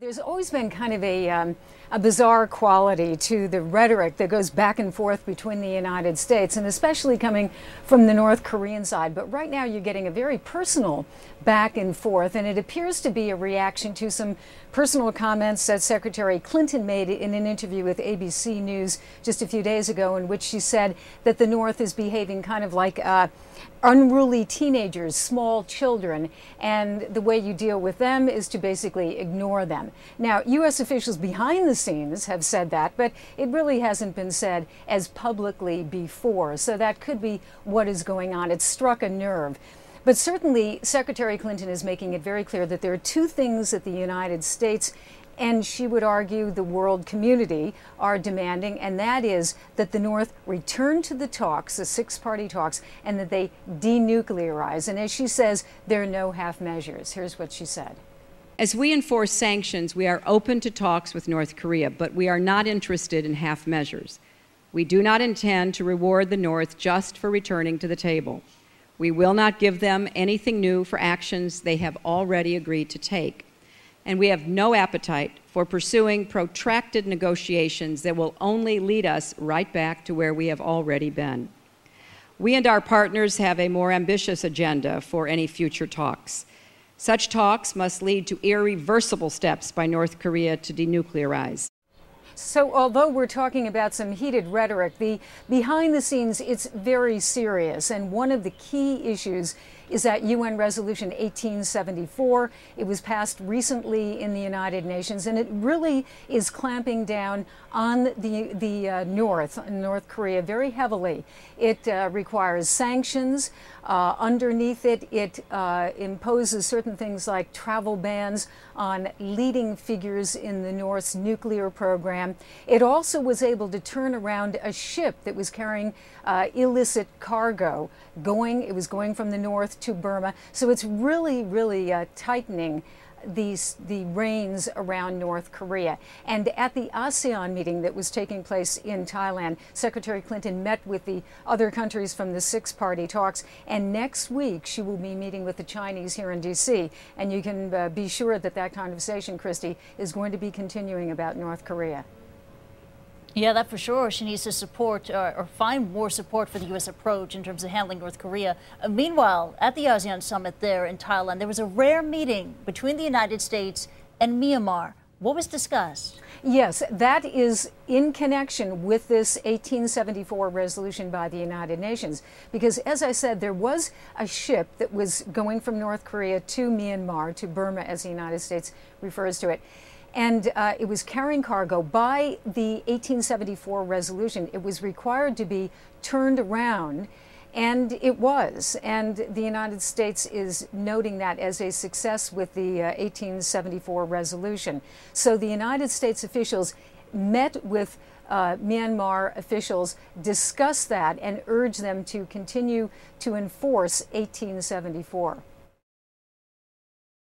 There's always been kind of a bizarre quality to the rhetoric that goes back and forth between the United States, and especially coming from the North Korean side. But right now you're getting a very personal back and forth, and it appears to be a reaction to some personal comments that Secretary Clinton made in an interview with ABC News just a few days ago, in which she said that the North is behaving kind of like unruly teenagers, small children, and the way you deal with them is to basically ignore them. Now, U.S. officials behind the scenes have said that, but it really hasn't been said as publicly before, so that could be what is going on. It struck a nerve. But certainly, Secretary Clinton is making it very clear that there are two things that the United States and she would argue the world community are demanding, and that is that the North return to the talks, the six-party talks, and that they denuclearize. And as she says, there are no half measures. Here's what she said. As we enforce sanctions, we are open to talks with North Korea, but we are not interested in half measures. We do not intend to reward the North just for returning to the table. We will not give them anything new for actions they have already agreed to take. And we have no appetite for pursuing protracted negotiations that will only lead us right back to where we have already been. We and our partners have a more ambitious agenda for any future talks. Such talks must lead to irreversible steps by North Korea to denuclearize. So although we're talking about some heated rhetoric, behind the scenes, it's very serious. And one of the key issues is that UN Resolution 1874. It was passed recently in the United Nations, and it really is clamping down on the North Korea, very heavily. It requires sanctions. Underneath it, it imposes certain things like travel bans on leading figures in the North's nuclear program. It also was able to turn around a ship that was carrying illicit cargo. It was going from the North to Burma. So it's really, really tightening the reins around North Korea. And at the ASEAN meeting that was taking place in Thailand, Secretary Clinton met with the other countries from the six-party talks, and next week she will be meeting with the Chinese here in D.C. And you can be sure that that conversation, Christy, is going to be continuing about North Korea. Yeah, that for sure. She needs to support or find more support for the U.S. approach in terms of handling North Korea. Meanwhile, at the ASEAN summit there in Thailand, there was a rare meeting between the United States and Myanmar. What was discussed? Yes, that is in connection with this 1874 resolution by the United Nations. Because, as I said, there was a ship that was going from North Korea to Myanmar, to Burma, as the United States refers to it. And it was carrying cargo. By the 1874 resolution, it was required to be turned around, and it was. And the United States is noting that as a success with the 1874 resolution. So the United States officials met with Myanmar officials, discussed that, and urged them to continue to enforce 1874.